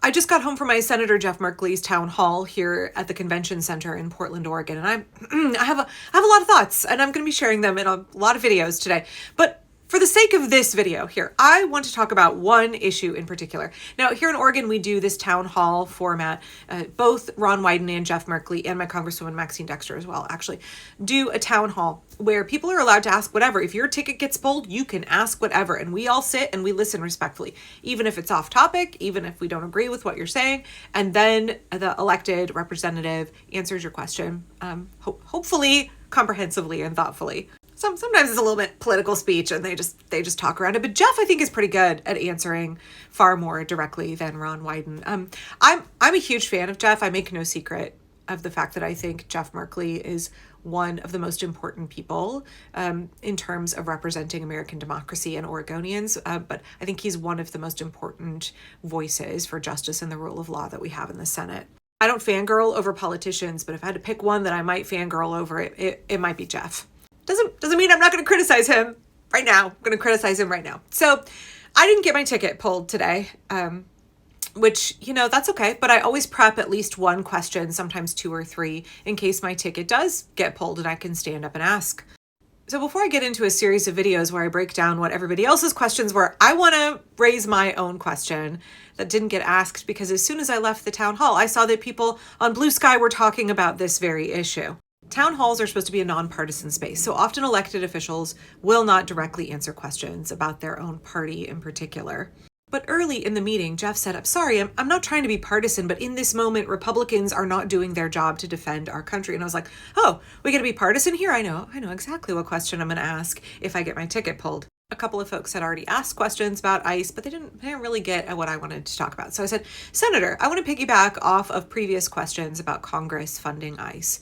I just got home from my Senator Jeff Merkley's town hall here at the convention center in Portland, Oregon, and I have a lot of thoughts, and I'm going to be sharing them in a lot of videos today. But for the sake of this video here, I want to talk about one issue in particular. Now, here in Oregon, we do this town hall format. Both Ron Wyden and Jeff Merkley and my Congresswoman Maxine Dexter as well, actually, do a town hall where people are allowed to ask whatever. If your ticket gets pulled, you can ask whatever. And we all sit and we listen respectfully, even if it's off topic, even if we don't agree with what you're saying. And then the elected representative answers your question, hopefully comprehensively and thoughtfully. Sometimes it's a little bit political speech and they just talk around it. But Jeff, I think, is pretty good at answering far more directly than Ron Wyden. I'm a huge fan of Jeff. I make no secret of the fact that I think Jeff Merkley is one of the most important people in terms of representing American democracy and Oregonians. But I think he's one of the most important voices for justice and the rule of law that we have in the Senate. I don't fangirl over politicians, but if I had to pick one that I might fangirl over, it might be Jeff. Doesn't mean I'm not going to criticize him right now. I'm going to criticize him right now. So I didn't get my ticket pulled today, which, that's okay. But I always prep at least one question, sometimes two or three, in case my ticket does get pulled and I can stand up and ask. So before I get into a series of videos where I break down what everybody else's questions were, I want to raise my own question that didn't get asked because as soon as I left the town hall, I saw that people on Blue Sky were talking about this very issue. Town halls are supposed to be a nonpartisan space, so often elected officials will not directly answer questions about their own party in particular. But early in the meeting, Jeff said, I'm sorry, I'm not trying to be partisan, but in this moment, Republicans are not doing their job to defend our country. And I was like, oh, we got to be partisan here? I know exactly what question I'm going to ask if I get my ticket pulled. A couple of folks had already asked questions about ICE, but they didn't really get at what I wanted to talk about. So I said, Senator, I want to piggyback off of previous questions about Congress funding ICE.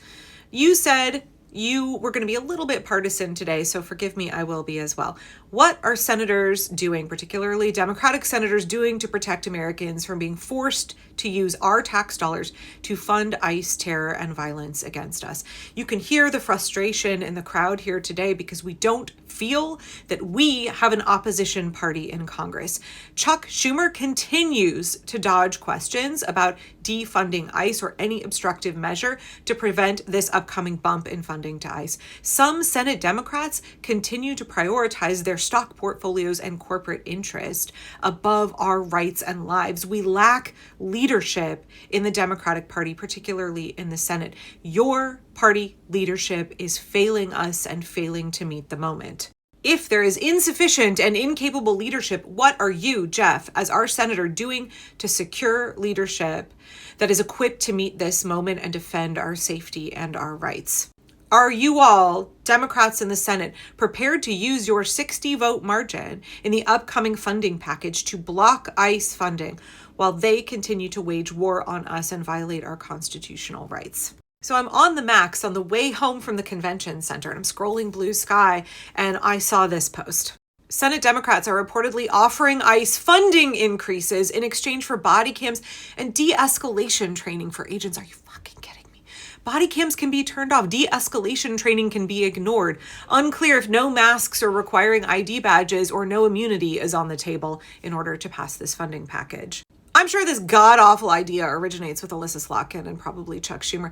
You said you were going to be a little bit partisan today, so forgive me, I will be as well. What are senators doing, particularly Democratic senators, doing to protect Americans from being forced to use our tax dollars to fund ICE terror and violence against us? You can hear the frustration in the crowd here today because we don't feel that we have an opposition party in Congress. Chuck Schumer continues to dodge questions about defunding ICE or any obstructive measure to prevent this upcoming bump in funding to ICE. Some Senate Democrats continue to prioritize their stock portfolios and corporate interest above our rights and lives. We lack leadership in the Democratic Party, particularly in the Senate. Your party leadership is failing us and failing to meet the moment. If there is insufficient and incapable leadership, what are you, Jeff, as our senator, doing to secure leadership that is equipped to meet this moment and defend our safety and our rights? Are you all, Democrats in the Senate, prepared to use your 60-vote margin in the upcoming funding package to block ICE funding while they continue to wage war on us and violate our constitutional rights? So I'm on the Max on the way home from the convention center, and I'm scrolling Blue Sky, and I saw this post. Senate Democrats are reportedly offering ICE funding increases in exchange for body cams and de-escalation training for agents. Are you fucking kidding me? Body cams can be turned off. De-escalation training can be ignored. Unclear if no masks are requiring ID badges or no immunity is on the table in order to pass this funding package. I'm sure this god-awful idea originates with Alyssa Slotkin and probably Chuck Schumer.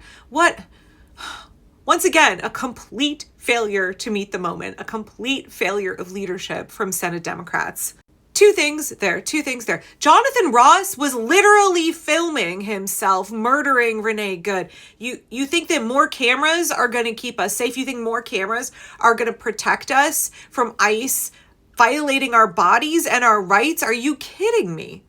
Once again, a complete failure to meet the moment, a complete failure of leadership from Senate Democrats. Two things there. Jonathan Ross was literally filming himself murdering Renee Good. You think that more cameras are going to keep us safe? You think more cameras are going to protect us from ICE violating our bodies and our rights? Are you kidding me?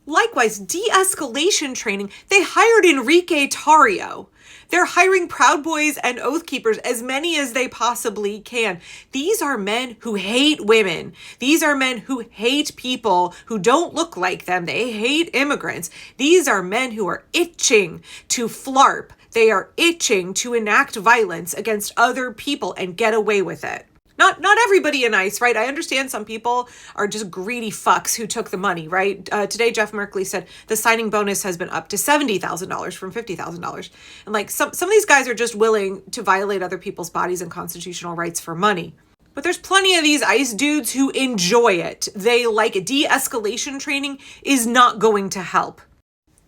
Likewise, de-escalation training, they hired Enrique Tarrio. They're hiring Proud Boys and Oath Keepers, as many as they possibly can. These are men who hate women. These are men who hate people who don't look like them. They hate immigrants. These are men who are itching to flarp. They are itching to enact violence against other people and get away with it. Not everybody in ICE, right? I understand some people are just greedy fucks who took the money, right? Today, Jeff Merkley said the signing bonus has been up to $70,000 from $50,000. And like some of these guys are just willing to violate other people's bodies and constitutional rights for money. But there's plenty of these ICE dudes who enjoy it. They like it. De-escalation training is not going to help.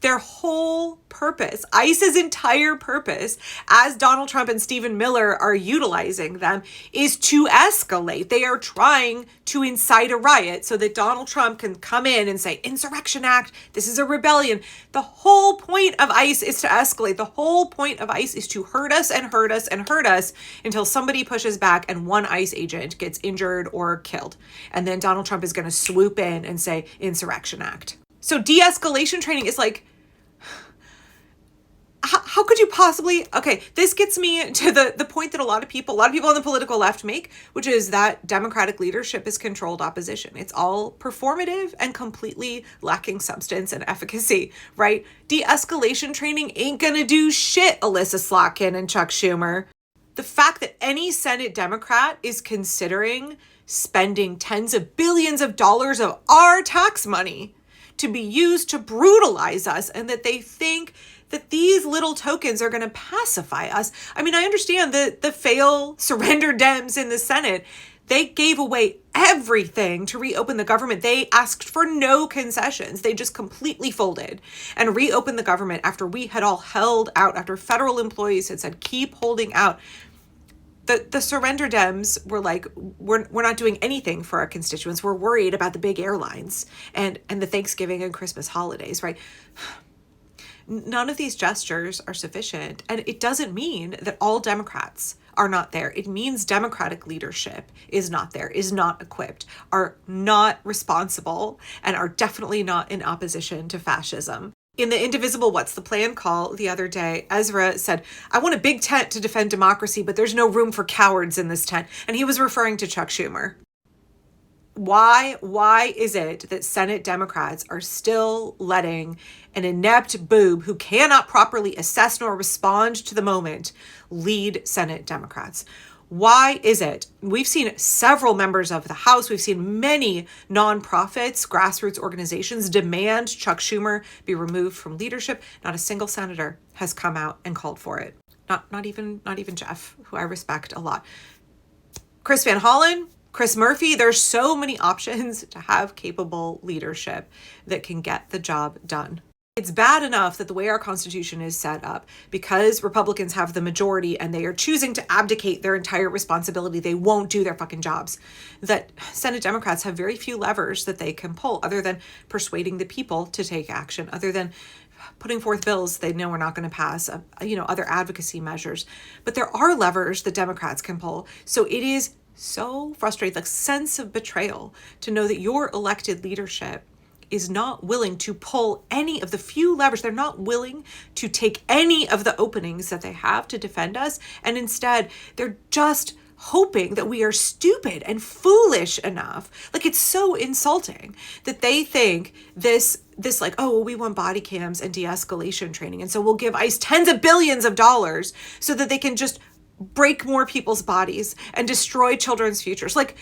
Their whole purpose, ICE's entire purpose, as Donald Trump and Stephen Miller are utilizing them, is to escalate. They are trying to incite a riot so that Donald Trump can come in and say, Insurrection Act, this is a rebellion. The whole point of ICE is to escalate. The whole point of ICE is to hurt us and hurt us and hurt us until somebody pushes back and one ICE agent gets injured or killed. And then Donald Trump is going to swoop in and say, Insurrection Act. So de-escalation training is like, how could you possibly, okay, this gets me to the point that a lot of people on the political left make, which is that Democratic leadership is controlled opposition. It's all performative and completely lacking substance and efficacy, right? De-escalation training ain't gonna do shit, Alyssa Slotkin and Chuck Schumer. The fact that any Senate Democrat is considering spending tens of billions of dollars of our tax money to be used to brutalize us, and that they think that these little tokens are going to pacify us. I mean, I understand the fail surrender Dems in the Senate. They gave away everything to reopen the government. They asked for no concessions. They just completely folded and reopened the government after we had all held out, after federal employees had said, keep holding out. The surrender Dems were like, we're not doing anything for our constituents. We're worried about the big airlines and the Thanksgiving and Christmas holidays, right? None of these gestures are sufficient. And it doesn't mean that all Democrats are not there. It means Democratic leadership is not there, is not equipped, are not responsible, and are definitely not in opposition to fascism. In the Indivisible What's the Plan call the other day, Ezra said, I want a big tent to defend democracy, but there's no room for cowards in this tent. And he was referring to Chuck Schumer. Why is it that Senate Democrats are still letting an inept boob who cannot properly assess nor respond to the moment lead Senate Democrats? Why is it? We've seen several members of the House, we've seen many nonprofits, grassroots organizations demand Chuck Schumer be removed from leadership. Not a single senator has come out and called for it. Not even Jeff, who I respect a lot. Chris Van Hollen, Chris Murphy, there's so many options to have capable leadership that can get the job done. It's bad enough that the way our Constitution is set up, because Republicans have the majority and they are choosing to abdicate their entire responsibility, they won't do their fucking jobs, that Senate Democrats have very few levers that they can pull other than persuading the people to take action, other than putting forth bills they know are not going to pass, other advocacy measures. But there are levers that Democrats can pull. So it is so frustrating, the sense of betrayal to know that your elected leadership is not willing to pull any of the few levers. They're not willing to take any of the openings that they have to defend us. And instead, they're just hoping that we are stupid and foolish enough. Like, it's so insulting that they think this like, oh, well, we want body cams and de-escalation training. And so we'll give ICE tens of billions of dollars so that they can just break more people's bodies and destroy children's futures. Like,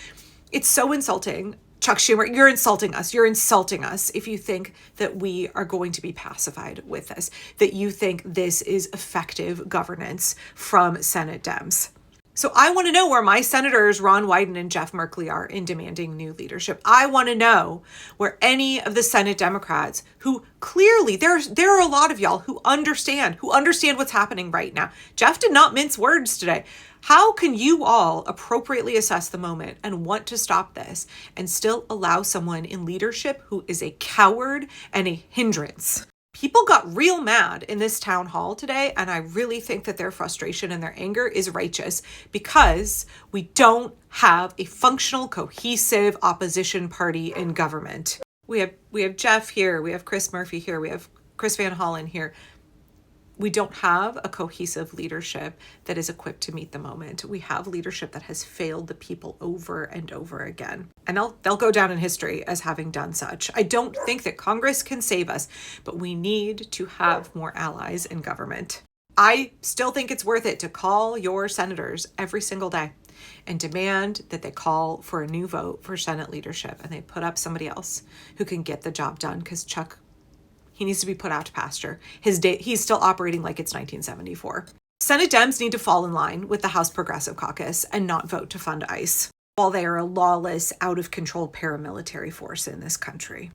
it's so insulting. Chuck Schumer, you're insulting us. You're insulting us if you think that we are going to be pacified with this, that you think this is effective governance from Senate Dems. So I want to know where my senators Ron Wyden and Jeff Merkley are in demanding new leadership. I want to know where any of the Senate Democrats who clearly, there are a lot of y'all who understand what's happening right now. Jeff did not mince words today. How can you all appropriately assess the moment and want to stop this and still allow someone in leadership who is a coward and a hindrance? People got real mad in this town hall today, and I really think that their frustration and their anger is righteous because we don't have a functional, cohesive opposition party in government. We have Jeff here, we have Chris Murphy here, we have Chris Van Hollen here. We don't have a cohesive leadership that is equipped to meet the moment. We have leadership that has failed the people over and over again. And they'll go down in history as having done such. I don't think that Congress can save us, but we need to have more allies in government. I still think it's worth it to call your senators every single day and demand that they call for a new vote for Senate leadership and they put up somebody else who can get the job done, because Chuck, he needs to be put out to pasture. He's still operating like it's 1974. Senate Dems need to fall in line with the House Progressive Caucus and not vote to fund ICE, while they are a lawless, out-of-control paramilitary force in this country.